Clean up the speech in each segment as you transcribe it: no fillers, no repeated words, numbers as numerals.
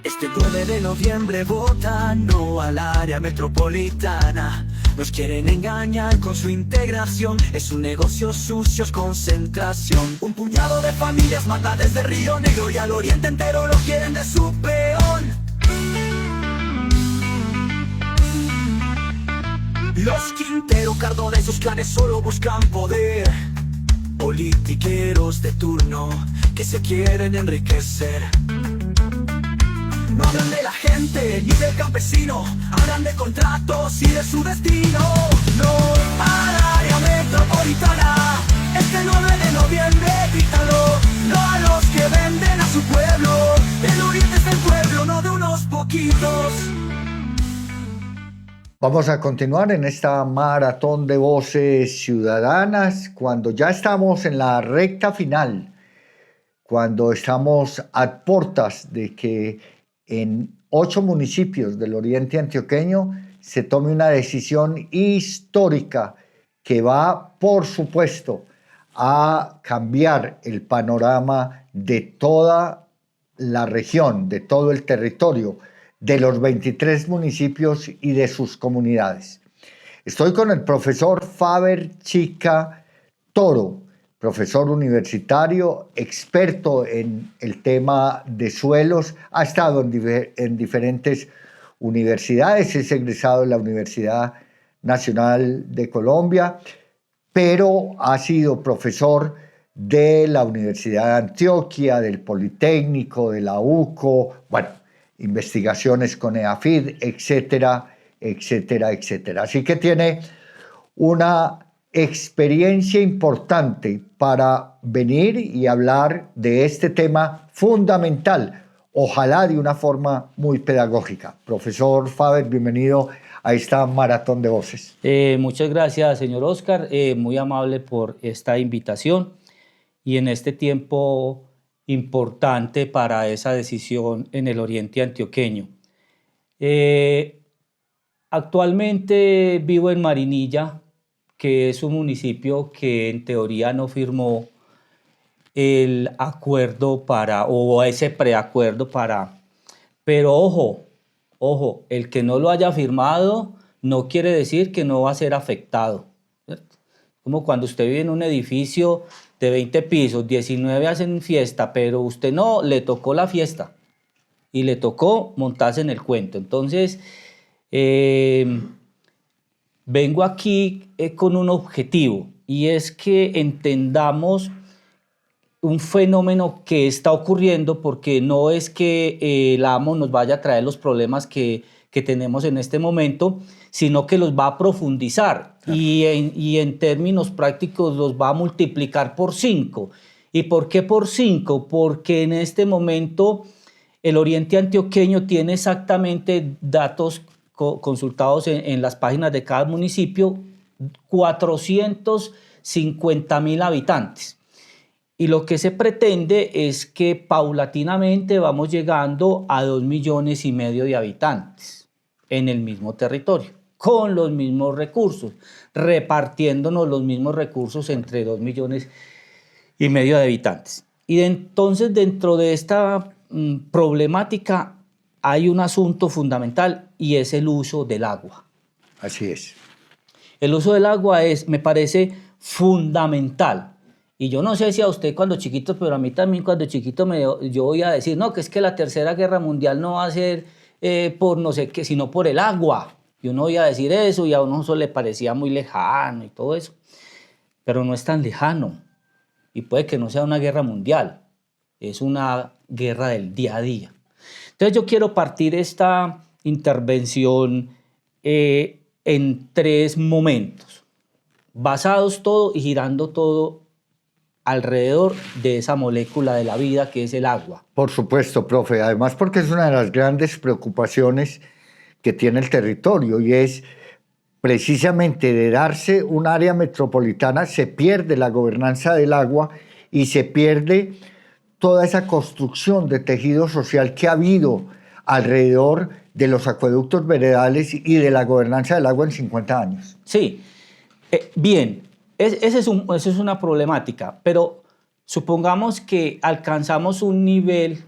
Este 9 de noviembre vota no al área metropolitana. Nos quieren engañar con su integración. Es un negocio sucio, es concentración. Un puñado de familias manda desde Río Negro y al oriente entero lo quieren de su peón. Los Quintero, Cardona y sus clanes solo buscan poder. Politiqueros de turno que se quieren enriquecer. No hablan de la gente ni del campesino, hablan de contratos y de su destino. No al área metropolitana, este 9 de noviembre grítalo. No a los que venden a su pueblo, el oriente es del pueblo, no de unos poquitos. Vamos a continuar en esta maratón de voces ciudadanas cuando ya estamos en la recta final, cuando estamos a puertas de que en 8 municipios del oriente antioqueño se tome una decisión histórica que va, por supuesto, a cambiar el panorama de toda la región, de todo el territorio, de los 23 municipios y de sus comunidades. Estoy con el profesor Faber Chica Toro, profesor universitario, experto en el tema de suelos, ha estado en diferentes universidades, es egresado de la Universidad Nacional de Colombia, pero ha sido profesor de la Universidad de Antioquia, del Politécnico, de la UCO, bueno, investigaciones con EAFID, etcétera, etcétera, etcétera. Así que tiene una experiencia importante para venir y hablar de este tema fundamental, ojalá de una forma muy pedagógica. Profesor Faber, bienvenido a esta maratón de voces. Muchas gracias, señor Oscar, muy amable por esta invitación y en este tiempo importante para esa decisión en el oriente antioqueño. Actualmente vivo en Marinilla, que es un municipio que en teoría no firmó el acuerdo o ese preacuerdo pero ojo, el que no lo haya firmado no quiere decir que no va a ser afectado, ¿cierto? Como cuando usted vive en un edificio de 20 pisos, 19 hacen fiesta, pero usted no, le tocó la fiesta y le tocó montarse en el cuento. Entonces, vengo aquí con un objetivo y es que entendamos un fenómeno que está ocurriendo, porque no es que la AMO nos vaya a traer los problemas que tenemos en este momento, sino que los va a profundizar. Claro. Y en términos prácticos los va a multiplicar por 5. ¿Y por qué por 5? Porque en este momento el oriente antioqueño tiene exactamente datos consultados en las páginas de cada municipio, 450.000 habitantes. Y lo que se pretende es que paulatinamente vamos llegando a 2,5 millones de habitantes en el mismo territorio, con los mismos recursos, repartiéndonos los mismos recursos entre 2,5 millones de habitantes. Y entonces dentro de esta problemática hay un asunto fundamental y es el uso del agua. Así es. El uso del agua me parece fundamental. Y yo no sé si a usted cuando chiquito, pero a mí también cuando chiquito yo voy a decir, no, que es que la Tercera Guerra Mundial no va a ser por no sé qué, sino por el agua. Y uno oía decir eso y a uno eso le parecía muy lejano y todo eso. Pero no es tan lejano. Y puede que no sea una guerra mundial. Es una guerra del día a día. Entonces yo quiero partir esta intervención en 3 momentos, basados todo y girando todo alrededor de esa molécula de la vida que es el agua. Por supuesto, profe, además porque es una de las grandes preocupaciones que tiene el territorio y es precisamente de darse un área metropolitana se pierde la gobernanza del agua y se pierde toda esa construcción de tejido social que ha habido alrededor de los acueductos veredales y de la gobernanza del agua en 50 años. Sí, bien, esa es una problemática, pero supongamos que alcanzamos un nivel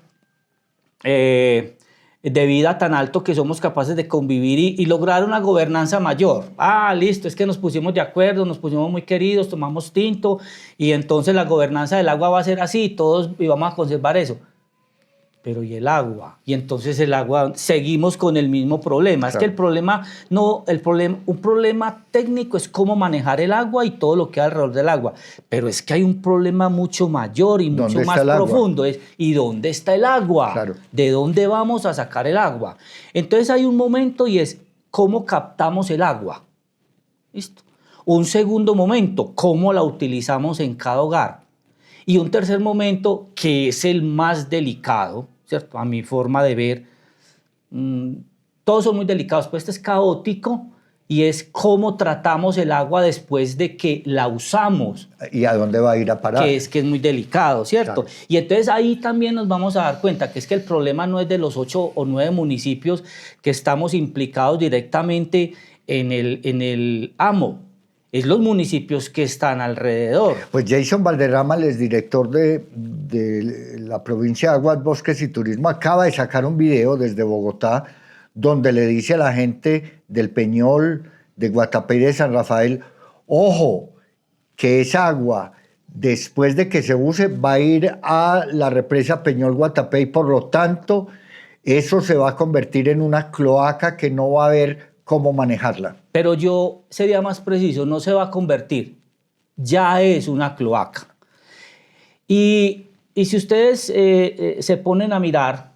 de vida tan alto que somos capaces de convivir y lograr una gobernanza mayor. Ah, listo, es que nos pusimos de acuerdo, nos pusimos muy queridos, tomamos tinto y entonces la gobernanza del agua va a ser así, todos y vamos a conservar eso. Pero ¿y el agua? Y entonces el agua, seguimos con el mismo problema. Claro. Es que el problema, un problema técnico es cómo manejar el agua y todo lo que hay alrededor del agua. Pero es que hay un problema mucho mayor y mucho más profundo. ¿Y dónde está el agua? Claro. ¿De dónde vamos a sacar el agua? Entonces hay un momento y es cómo captamos el agua. ¿Listo? Un segundo momento, cómo la utilizamos en cada hogar. Y un tercer momento, que es el más delicado, ¿cierto? A mi forma de ver, todos son muy delicados, pero este es caótico y es cómo tratamos el agua después de que la usamos. ¿Y a dónde va a ir a parar? Que es muy delicado, ¿cierto? Claro. Y entonces ahí también nos vamos a dar cuenta que es que el problema no es de los 8 o 9 municipios que estamos implicados directamente en el AMO. Es los municipios que están alrededor. Pues Jason Valderrama, el exdirector de la provincia de Aguas, Bosques y Turismo, acaba de sacar un video desde Bogotá donde le dice a la gente del Peñol, de Guatapé y de San Rafael, ojo, que esa agua, después de que se use, va a ir a la represa Peñol Guatapé y por lo tanto eso se va a convertir en una cloaca que no va a haber cómo manejarla. Pero yo sería más preciso, no se va a convertir, ya es una cloaca. Y si ustedes se ponen a mirar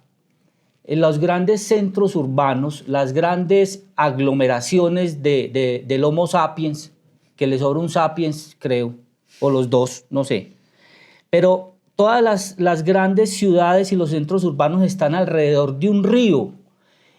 en los grandes centros urbanos, las grandes aglomeraciones del Homo sapiens, que le sobra un sapiens, creo, o los dos, no sé. Pero todas las grandes ciudades y los centros urbanos están alrededor de un río.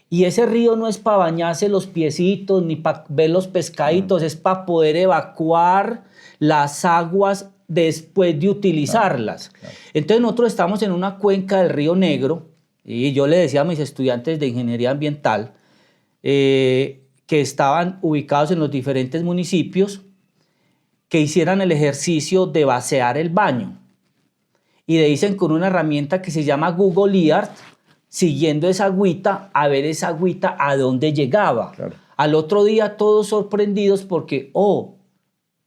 Y ese río no es para bañarse los piecitos ni para ver los pescaditos, es para poder evacuar las aguas después de utilizarlas. Claro. Entonces nosotros estamos en una cuenca del Río Negro y yo le decía a mis estudiantes de ingeniería ambiental que estaban ubicados en los diferentes municipios que hicieran el ejercicio de vaciar el baño. Y le dicen con una herramienta que se llama Google Earth, siguiendo esa agüita, a ver esa agüita a dónde llegaba. Claro. Al otro día todos sorprendidos porque,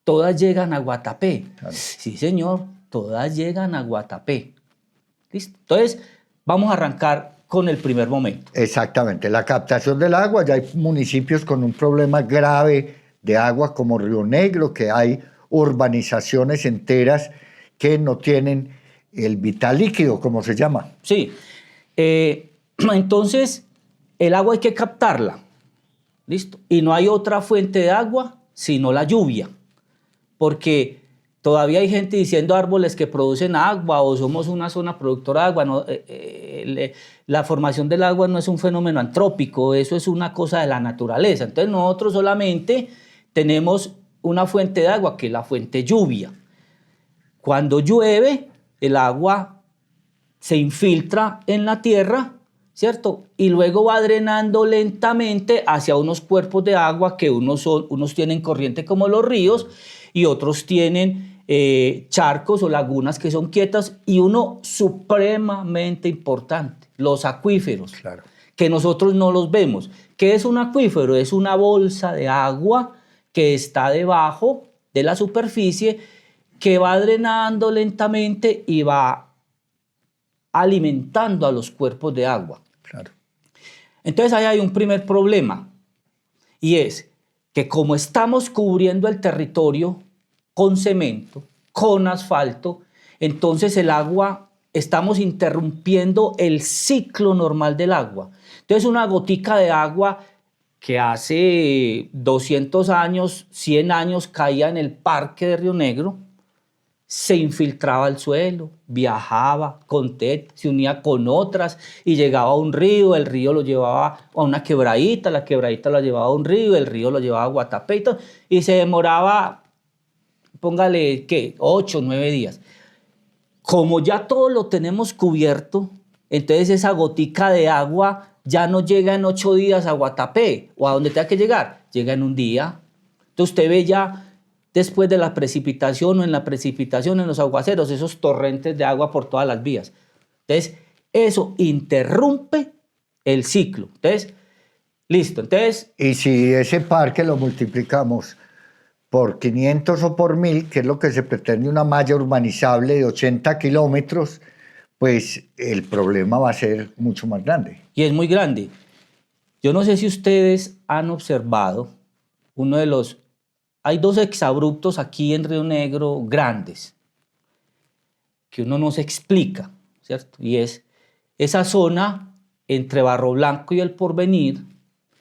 todas llegan a Guatapé. Claro. Sí, señor, todas llegan a Guatapé. ¿Listo? Entonces, vamos a arrancar con el primer momento. Exactamente, la captación del agua. Ya hay municipios con un problema grave de agua como Río Negro, que hay urbanizaciones enteras que no tienen el vital líquido, como se llama. Sí. Entonces, el agua hay que captarla, ¿listo? Y no hay otra fuente de agua sino la lluvia, porque todavía hay gente diciendo árboles que producen agua o somos una zona productora de agua. No, la formación del agua no es un fenómeno antrópico, eso es una cosa de la naturaleza. Entonces nosotros solamente tenemos una fuente de agua, que es la fuente lluvia. Cuando llueve, el agua se infiltra en la tierra, ¿cierto? Y luego va drenando lentamente hacia unos cuerpos de agua que unos tienen corriente como los ríos y otros tienen charcos o lagunas que son quietas, y uno supremamente importante, los acuíferos, claro, que nosotros no los vemos. ¿Qué es un acuífero? Es una bolsa de agua que está debajo de la superficie, que va drenando lentamente y va alimentando a los cuerpos de agua. Claro. Entonces ahí hay un primer problema, y es que como estamos cubriendo el territorio con cemento, con asfalto, entonces el agua, estamos interrumpiendo el ciclo normal del agua. Entonces una gotica de agua que hace 200 años, 100 años caía en el parque de Río Negro, se infiltraba al suelo, viajaba con se unía con otras y llegaba a un río, el río lo llevaba a una quebradita, la quebradita la llevaba a un río, el río lo llevaba a Guatapé y se demoraba, póngale, ¿qué? 8 o 9 días. Como ya todo lo tenemos cubierto, entonces esa gotica de agua ya no llega en 8 días a Guatapé o a donde tenga que llegar, llega en un día. Entonces usted ve ya después de la precipitación o en la precipitación, en los aguaceros, esos torrentes de agua por todas las vías. Entonces, eso interrumpe el ciclo. Entonces, listo. Entonces, Y si ese parque lo multiplicamos por 500 o por 1000, que es lo que se pretende una malla urbanizable de 80 kilómetros, pues el problema va a ser mucho más grande. y es muy grande. Yo no sé si ustedes han observado uno de los... Hay dos exabruptos aquí en Río Negro grandes que uno no se explica, ¿cierto? Y es esa zona entre Barro Blanco y El Porvenir,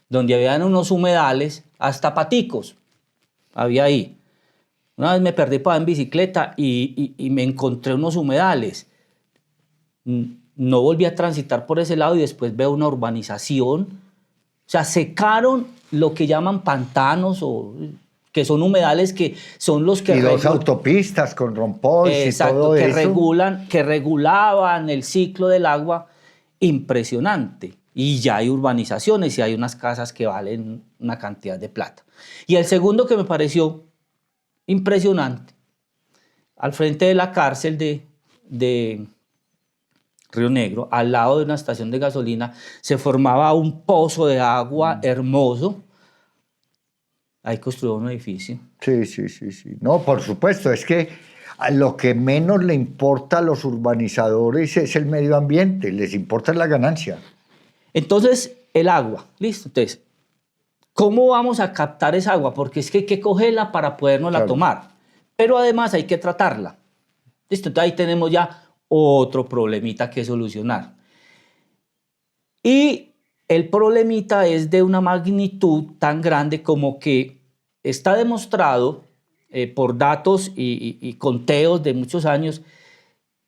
donde habían unos humedales, hasta paticos había ahí. Una vez me perdí para en bicicleta y me encontré unos humedales. No volví a transitar por ese lado y después veo una urbanización. O sea, secaron lo que llaman pantanos, o que son humedales, que son los que Y dos autopistas con rompones y exacto, todo eso. que regulaban el ciclo del agua, impresionante. Y ya hay urbanizaciones y hay unas casas que valen una cantidad de plata. Y el segundo que me pareció impresionante, al frente de la cárcel de Río Negro, al lado de una estación de gasolina, se formaba un pozo de agua hermoso. Ahí construyó un edificio. Sí, sí, sí, sí. No, por supuesto, es que a lo que menos le importa a los urbanizadores es el medio ambiente, les importa la ganancia. Entonces, el agua, listo. Entonces, ¿cómo vamos a captar esa agua? Porque es que hay que cogerla para podernosla Claro. tomar. Pero además hay que tratarla. Listo, entonces ahí tenemos ya otro problemita que solucionar. Y el problemita es de una magnitud tan grande como que está demostrado por datos y conteos de muchos años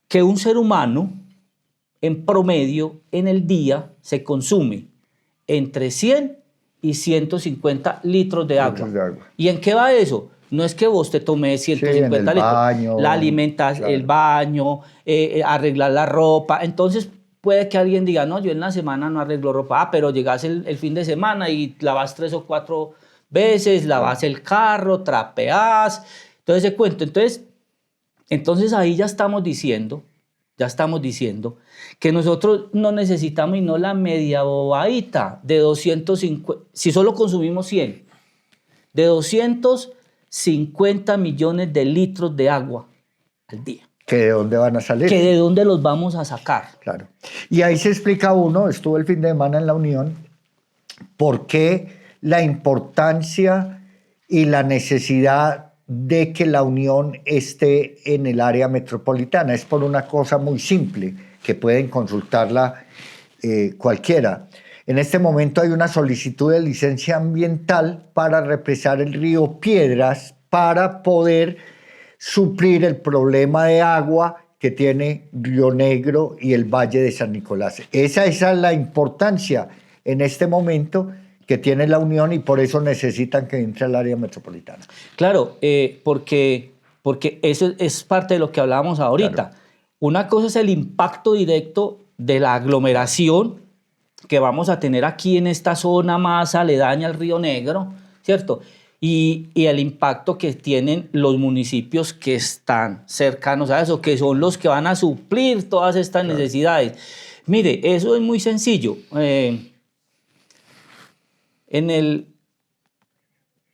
que un ser humano en promedio en el día se consume entre 100 y 150 litros de agua. Litros de agua. ¿Y en qué va eso? No es que vos te tomes 150 en el litros. baño, La alimentación, claro. el baño, arreglar la ropa. Entonces puede que alguien diga, no, yo en la semana no arreglo ropa. Ah, pero llegas el fin de semana y lavas 3 o 4 veces, lavas el carro, trapeas. Todo ese cuento. Entonces ahí ya estamos diciendo que nosotros no necesitamos y no la media bobadita de 250, si solo consumimos 100, de 250 millones de litros de agua al día. ¿Que de dónde van a salir? ¿Que de dónde los vamos a sacar? Claro. Y ahí se explica uno, estuve el fin de semana en la Unión, por qué la importancia y la necesidad de que la Unión esté en el área metropolitana. Es por una cosa muy simple, que pueden consultarla cualquiera. En este momento hay una solicitud de licencia ambiental para represar el río Piedras para poder suplir el problema de agua que tiene Río Negro y el Valle de San Nicolás. Esa es la importancia en este momento que tiene la Unión y por eso necesitan que entre al área metropolitana. Claro, porque eso es parte de lo que hablábamos ahorita. Claro. Una cosa es el impacto directo de la aglomeración que vamos a tener aquí en esta zona más aledaña al Río Negro, ¿cierto? Y el impacto que tienen los municipios que están cercanos a eso, que son los que van a suplir todas estas necesidades. Mire, eso es muy sencillo.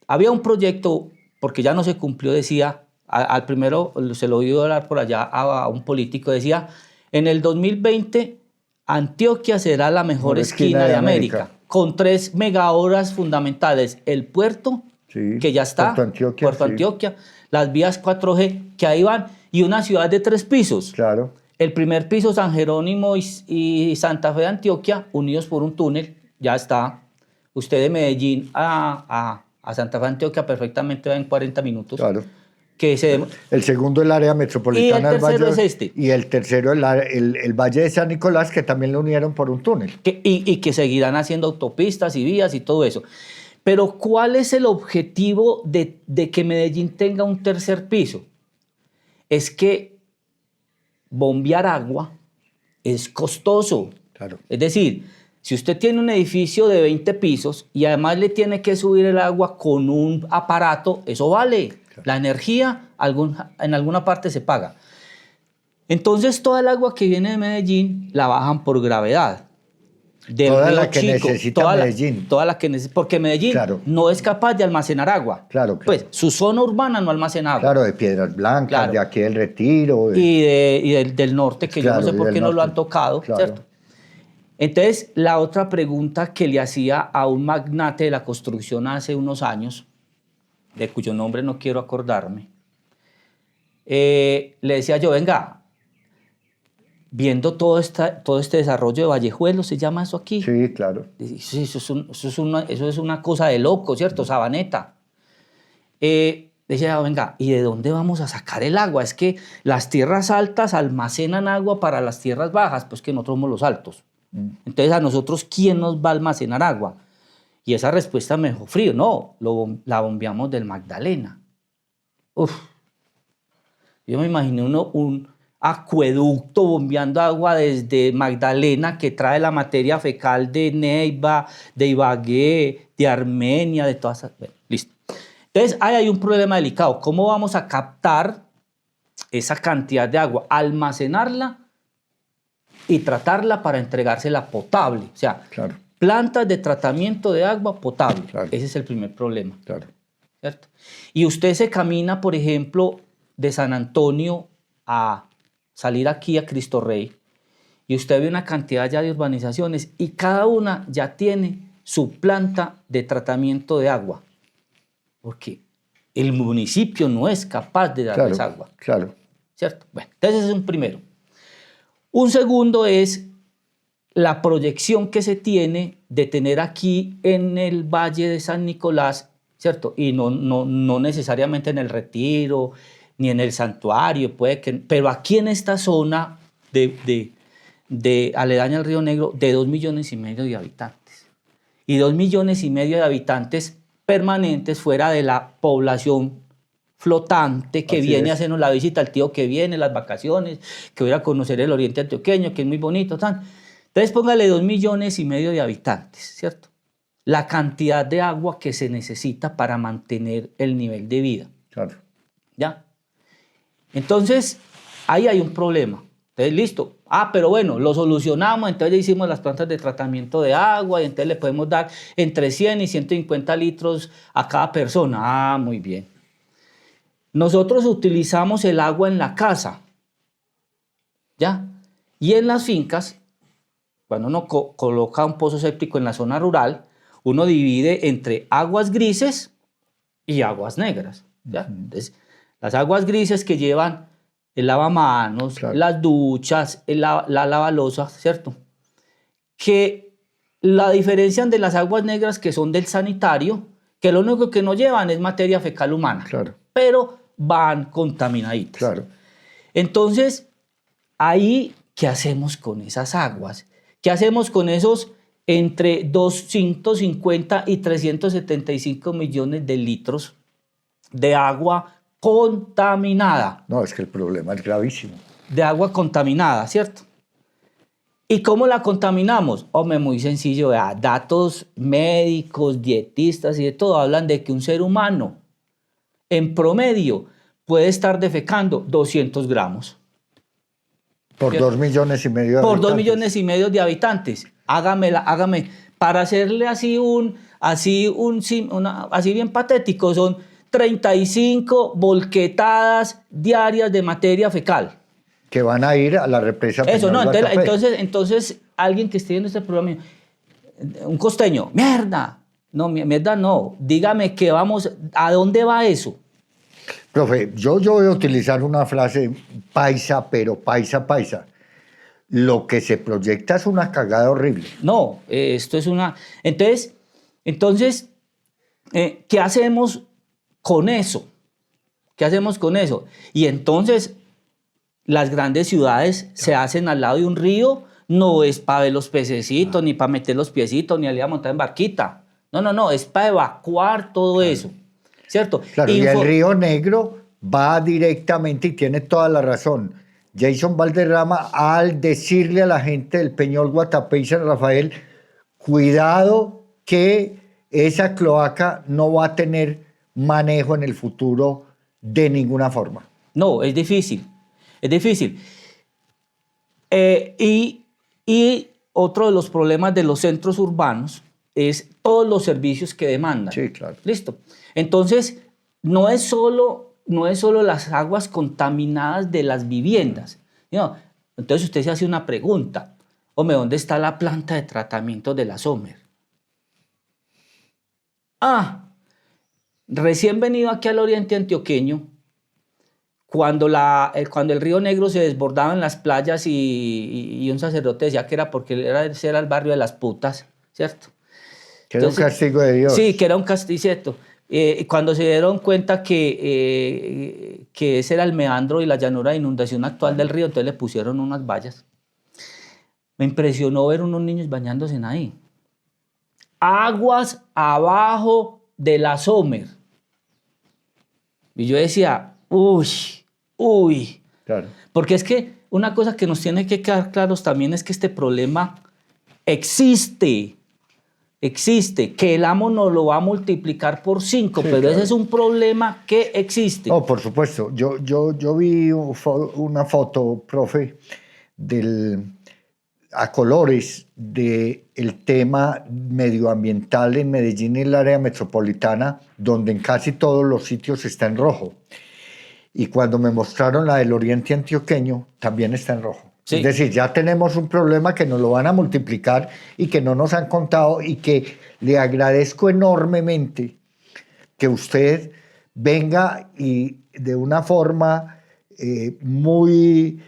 Había un proyecto, porque ya no se cumplió, decía, al primero se lo oí hablar por allá a un político, decía, en el 2020 Antioquia será la mejor esquina de América, con 3 megahoras fundamentales, el puerto, sí, que ya está, Puerto Antioquia, las vías 4G que ahí van, y una ciudad de 3 pisos. Claro. El primer piso, San Jerónimo y Santa Fe de Antioquia, unidos por un túnel, ya está. Usted de Medellín a Santa Fe de Antioquia perfectamente va en 40 minutos. Claro. El segundo el área metropolitana del Valle. Y el tercero es este. Y el tercero el Valle de San Nicolás, que también lo unieron por un túnel. Y que seguirán haciendo autopistas y vías y todo eso. Pero ¿cuál es el objetivo de que Medellín tenga un tercer piso? Es que bombear agua es costoso. Claro. Es decir, si usted tiene un edificio de 20 pisos y además le tiene que subir el agua con un aparato, eso vale. Claro. La energía en alguna parte se paga. Entonces toda el agua que viene de Medellín la bajan por gravedad. del Toda Río la que Chico, necesita Medellín. toda la que porque Medellín Claro. no es capaz de almacenar agua. Claro, claro. Pues su zona urbana no almacena agua. Claro, de Piedras Blancas, Claro. de aquí del Retiro. Y del norte, que Claro, yo no sé y por del qué no lo norte. han tocado, Claro. ¿cierto? Entonces, la otra pregunta que le hacía a un magnate de la construcción hace unos años, de cuyo nombre no quiero acordarme, le decía yo, venga, viendo todo este desarrollo de Vallejuelo, ¿se llama eso aquí? Sí, claro. Sí, eso es una cosa de loco, ¿cierto? Sabaneta. Decía, venga, ¿y de dónde vamos a sacar el agua? Es que las tierras altas almacenan agua para las tierras bajas, pues que nosotros somos los altos. Entonces, ¿a nosotros quién nos va a almacenar agua? Y esa respuesta me dejó frío. No, la bombeamos del Magdalena. Uf. Yo me imaginé un acueducto bombeando agua desde Magdalena que trae la materia fecal de Neiva, de Ibagué, de Armenia, de todas esas... Bueno, listo. Entonces, ahí hay un problema delicado. ¿Cómo vamos a captar esa cantidad de agua? Almacenarla y tratarla para entregársela potable. O sea, Claro. plantas de tratamiento de agua potable. Claro. Ese es el primer problema. Claro. ¿Cierto? Y usted se camina, por ejemplo, de San Antonio a salir aquí a Cristo Rey y usted ve una cantidad ya de urbanizaciones y cada una ya tiene su planta de tratamiento de agua. Porque el municipio no es capaz de darles Claro. agua. Claro. ¿Cierto? Bueno, entonces ese es un primero. Un segundo es la proyección que se tiene de tener aquí en el Valle de San Nicolás, ¿cierto? Y no necesariamente en el Retiro, ni en el Santuario, puede que, pero aquí en esta zona de aledaña al Río Negro, de 2,5 millones de habitantes. Y 2,5 millones de habitantes permanentes fuera de la población flotante que Así viene es. a hacernos la visita, el tío que viene, las vacaciones, que voy a conocer el oriente antioqueño, que es muy bonito. Tan. Entonces póngale 2,5 millones de habitantes, ¿cierto? La cantidad de agua que se necesita para mantener el nivel de vida. Claro. ¿Ya? Entonces, ahí hay un problema. Entonces, listo. Ah, pero bueno, lo solucionamos, entonces ya hicimos las plantas de tratamiento de agua y entonces le podemos dar entre 100 y 150 litros a cada persona. Ah, muy bien. Nosotros utilizamos el agua en la casa, ¿ya? Y en las fincas, cuando uno coloca un pozo séptico en la zona rural, uno divide entre aguas grises y aguas negras, ¿ya? Entonces, las aguas grises que llevan el lavamanos, Claro. las duchas, la lavaloza, ¿cierto? Que la diferencian de las aguas negras que son del sanitario, que lo único que no llevan es materia fecal humana, Claro. pero van contaminaditas. Claro. Entonces, ahí, ¿qué hacemos con esas aguas? ¿Qué hacemos con esos entre 250 y 375 millones de litros de agua contaminada? No, es que el problema es gravísimo. De agua contaminada, ¿cierto? ¿Y cómo la contaminamos? Hombre, muy sencillo, datos médicos, dietistas y de todo hablan de que un ser humano en promedio puede estar defecando 200 gramos. Por ¿Cierto? 2,5 millones de Por habitantes. 2,5 millones de habitantes. Hágame, para hacerle así bien patético, son 35 volquetadas diarias de materia fecal. Que van a ir a la represa. Eso, no, Peñol Guatapé. entonces alguien que esté viendo este programa, un costeño, mierda, no, mierda no, dígame que vamos, ¿a dónde va eso? Profe, yo voy a utilizar una frase paisa, pero paisa. Lo que se proyecta es una cagada horrible. No, esto es una... Entonces, ¿qué hacemos con eso? ¿Qué hacemos con eso? Y entonces, las grandes ciudades se hacen al lado de un río, no es para ver los pececitos, ni para meter los piecitos, ni ir a montar en barquita. No, es para evacuar todo eso, ¿cierto? Claro, y el Río Negro va directamente, y tiene toda la razón, Jason Valderrama, al decirle a la gente del Peñol Guatapé y San Rafael, cuidado que esa cloaca no va a tener manejo en el futuro de ninguna forma. No, es difícil, es difícil. Y otro de los problemas de los centros urbanos es todos los servicios que demandan. Sí, claro. Listo. Entonces, no es solo las aguas contaminadas de las viviendas. No. Entonces usted se hace una pregunta. Hombre, ¿dónde está la planta de tratamiento de la Sommer? Recién venido aquí al oriente antioqueño, cuando el río Negro se desbordaba en las playas y un sacerdote decía que era porque ese era el barrio de las putas, ¿cierto? Que era un castigo de Dios. Sí, que era un castigo, ¿cierto? Cuando se dieron cuenta que ese era el meandro y la llanura de inundación actual del río, entonces le pusieron unas vallas. Me impresionó ver unos niños bañándose en ahí. Aguas abajo de la Sommer. Y yo decía, uy. Claro. Porque es que una cosa que nos tiene que quedar claros también es que este problema existe. Que el amo nos lo va a multiplicar por 5, Sí, pero claro. ese es un problema que existe. No, por supuesto. Yo vi una foto, profe, a colores del tema medioambiental en Medellín y el área metropolitana, donde en casi todos los sitios está en rojo. Y cuando me mostraron la del oriente antioqueño, también está en rojo. Sí. Es decir, ya tenemos un problema que nos lo van a multiplicar y que no nos han contado, y que le agradezco enormemente que usted venga y de una forma muy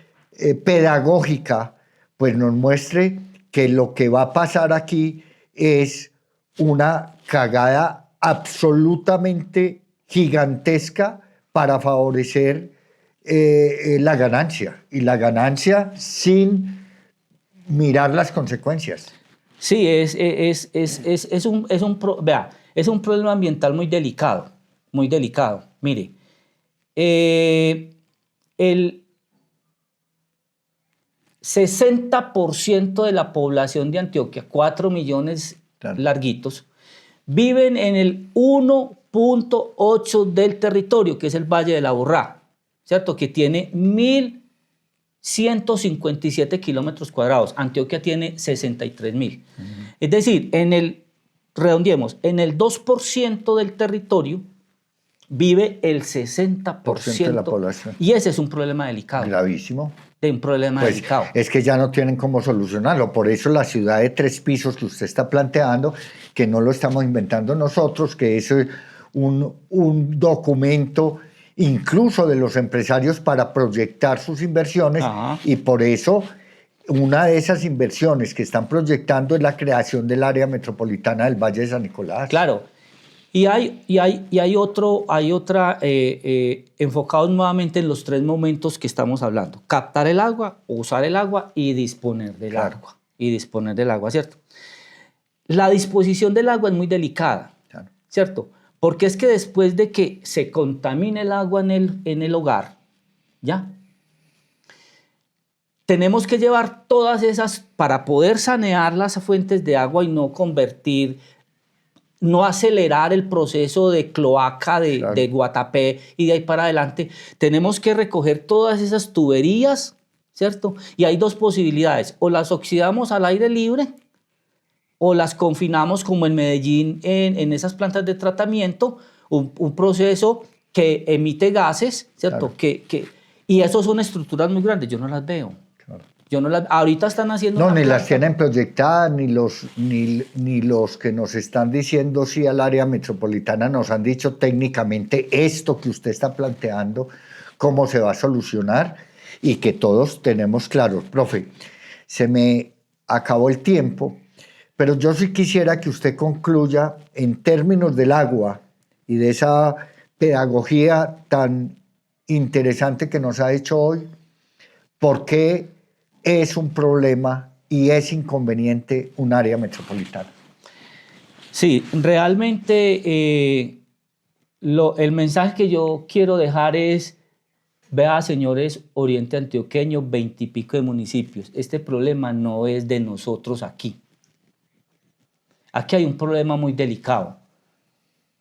pedagógica pues nos muestre que lo que va a pasar aquí es una cagada absolutamente gigantesca para favorecer la ganancia, y la ganancia sin mirar las consecuencias. Sí, es un problema ambiental muy delicado, muy delicado. Mire, el 60% de la población de Antioquia, 4 millones Claro. larguitos, viven en el 1.8 del territorio, que es el Valle de la Burrá, ¿cierto? Que tiene 1.157 kilómetros cuadrados. Antioquia tiene 63.000. Es decir, redondeemos, en el 2% del territorio vive el 60% de la población. Y ese es un problema delicado. Gravísimo. Un problema Pues delicado. es que ya no tienen cómo solucionarlo. Por eso la ciudad de 3 pisos que usted está planteando, que no lo estamos inventando nosotros, que es un documento incluso de los empresarios para proyectar sus inversiones. Ajá. Y por eso una de esas inversiones que están proyectando es la creación del área metropolitana del Valle de San Nicolás. Claro. Y hay otra enfocados nuevamente en los 3 momentos que estamos hablando: captar el agua, usar el agua y disponer del agua. Y disponer del agua, ¿cierto? La disposición del agua es muy delicada, Claro. ¿cierto? Porque es que después de que se contamine el agua en el hogar, ¿ya? Tenemos que llevar todas esas, para poder sanear las fuentes de agua y no acelerar el proceso de cloaca Claro. de Guatapé y de ahí para adelante, tenemos que recoger todas esas tuberías, ¿cierto? Y hay 2 posibilidades: o las oxidamos al aire libre, o las confinamos como en Medellín en esas plantas de tratamiento, un proceso que emite gases, ¿cierto? Claro. Y eso son estructuras muy grandes, yo no las veo. Claro. Ahorita están haciendo... No, una ni las planta. tienen proyectadas, ni los que nos están diciendo sí al área metropolitana nos han dicho técnicamente esto que usted está planteando, cómo se va a solucionar, y que todos tenemos claros. Profe, se me acabó el tiempo, pero yo sí quisiera que usted concluya en términos del agua y de esa pedagogía tan interesante que nos ha hecho hoy, por qué es un problema y es inconveniente un área metropolitana. Sí, realmente el mensaje que yo quiero dejar es: vea, señores, oriente antioqueño, 20 y pico de municipios, este problema no es de nosotros aquí. Aquí hay un problema muy delicado.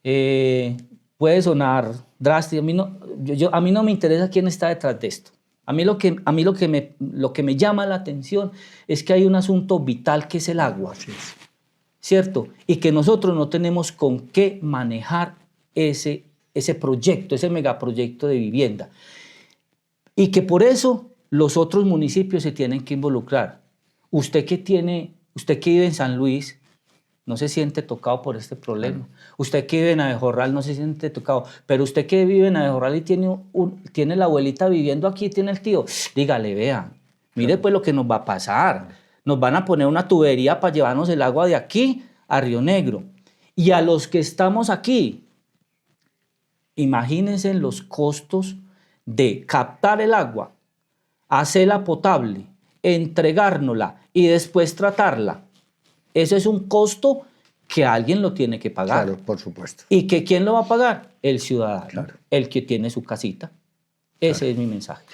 Puede sonar drástico, a mí no me interesa quién está detrás de esto. A mí lo que me llama la atención es que hay un asunto vital que es el agua, ¿cierto? Y que nosotros no tenemos con qué manejar ese proyecto, ese megaproyecto de vivienda. Y que por eso los otros municipios se tienen que involucrar. Usted que vive en San Luis, no se siente tocado por este problema. Usted que vive en Abejorral no se siente tocado. Pero usted que vive en Abejorral y tiene la abuelita viviendo aquí, tiene el tío, dígale, vea, mire pues lo que nos va a pasar. Nos van a poner una tubería para llevarnos el agua de aquí a Río Negro. Y a los que estamos aquí, imagínense los costos de captar el agua, hacerla potable, entregárnosla y después tratarla. Ese es un costo que alguien lo tiene que pagar. Claro, por supuesto. ¿Y que quién lo va a pagar? El ciudadano, claro, el que tiene su casita. Ese es mi mensaje.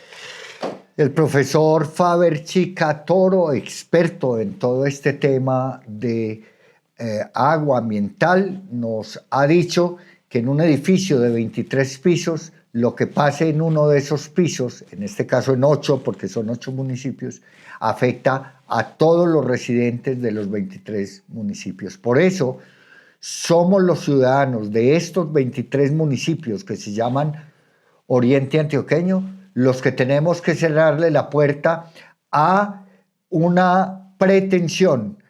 El profesor Faber Chica Toro, experto en todo este tema de agua ambiental, nos ha dicho que en un edificio de 23 pisos, lo que pase en uno de esos pisos, en este caso en 8, porque son 8 municipios, afecta a todos los residentes de los 23 municipios. Por eso somos los ciudadanos de estos 23 municipios que se llaman Oriente Antioqueño los que tenemos que cerrarle la puerta a una pretensión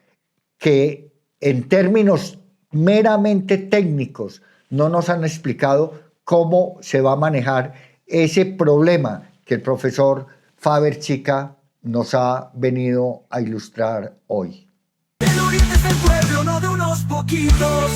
que en términos meramente técnicos no nos han explicado cómo se va a manejar ese problema que el profesor Faber Chica nos ha venido a ilustrar hoy. El oriente es del pueblo, no de unos poquitos.